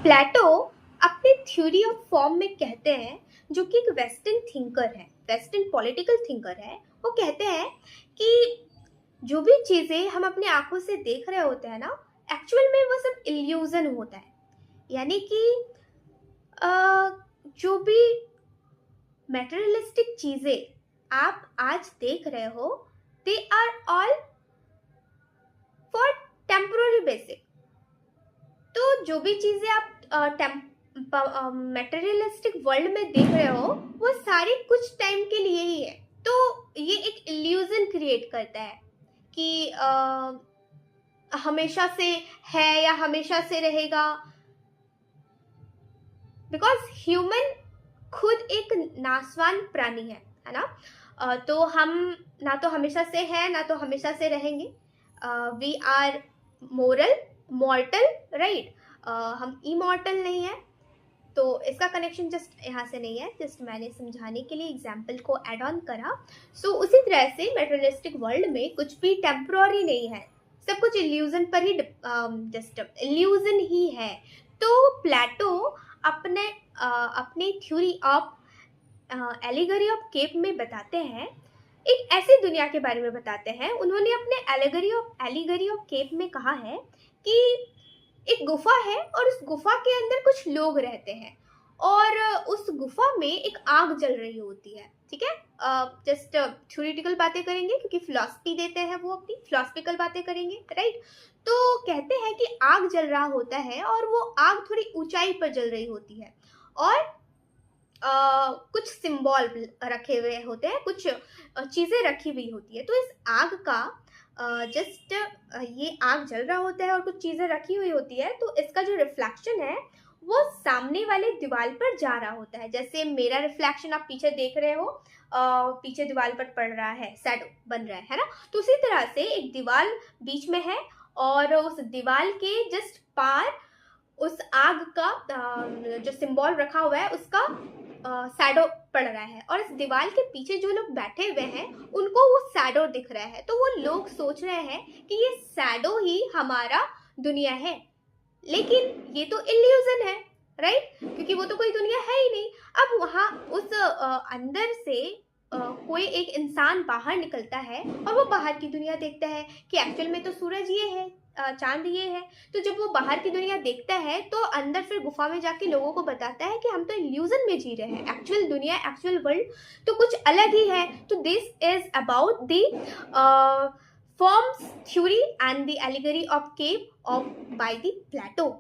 प्लेटो अपने theory of form में कहते हैं, जो कि एक वेस्टर्न थिंकर है, वेस्टर्न पॉलिटिकल थिंकर है। वो कहते हैं कि जो भी चीजें हम अपनी आंखों से देख रहे होते हैं ना, एक्चुअल में वो सब इल्यूजन होता है। यानी कि जो भी मेटेरियलिस्टिक चीजें आप आज देख रहे हो, they are all for temporary basis. तो जो भी चीजें आप मेटेरियलिस्टिक वर्ल्ड में देख रहे हो, वो सारी कुछ टाइम के लिए ही है। तो ये एक इल्यूजन क्रिएट करता है कि हमेशा से है या हमेशा से रहेगा, बिकॉज ह्यूमन खुद एक नासवान प्राणी है ना। तो हम ना तो हमेशा से है ना तो हमेशा से रहेंगे। We are mortal, right. हम इमॉर्टल नहीं है। तो इसका कनेक्शन जस्ट यहाँ से नहीं है, जस्ट मैंने समझाने के लिए एग्जाम्पल को एड ऑन करा। सो उसी तरह से मेटेरियलिस्टिक वर्ल्ड में कुछ भी टेम्पोररी नहीं है, सब कुछ इल्यूजन पर ही, जस्ट इल्यूजन ही है। तो प्लेटो अपने theory of allegory of cave में बताते हैं, एक ऐसी दुनिया के बारे में बताते हैं। उन्होंने अपने एलिगरी ऑफ केप में कहा है कि एक गुफा है और उस गुफा के अंदर कुछ लोग रहते हैं और उस गुफा में एक आग जल रही होती है। ठीक है, जस्ट थ्योरेटिकल बातें करेंगे क्योंकि फिलॉसफी देते हैं, वो अपनी फिलॉसफिकल बातें करेंगे, राइट। तो कहते हैं कि आग जल रहा होता है और वो आग थोड़ी ऊंचाई पर जल रही होती है और कुछ सिंबल रखे हुए होते हैं, कुछ चीजें रखी हुई होती है। तो इस आग का जस्ट ये आग जल रहा होता है और कुछ चीजें रखी हुई होती है, तो इसका जो रिफ्लेक्शन है वो सामने वाले दीवार पर जा रहा होता है। जैसे मेरा रिफ्लेक्शन आप पीछे देख रहे हो, पीछे दीवार पर पड़ रहा है, शैडो बन रहा है ना। तो उसी तरह से एक दीवार बीच में है और उस दीवार के जस्ट पार उस आग का जो सिंबल रखा हुआ है उसका शैडो पड़ रहा है और इस दीवार के पीछे जो लोग बैठे हुए हैं उनको वो शैडो दिख रहा है। तो वो लोग सोच रहे हैं कि ये शैडो ही हमारा दुनिया है, लेकिन ये तो इल्यूजन है, राइट, क्योंकि वो तो कोई दुनिया है ही नहीं। अब वहां उस अंदर से कोई एक इंसान बाहर निकलता है और वो बाहर की दुनिया देखता है कि एक्चुअल में तो सूरज ये है, चांद ये है। तो जब वो बाहर की दुनिया देखता है तो अंदर फिर गुफा में जाके लोगों को बताता है कि हम तो इल्यूजन में जी रहे हैं, एक्चुअल दुनिया, एक्चुअल वर्ल्ड तो कुछ अलग ही है। तो this is about the forms theory and the allegory of cave of by the Plato.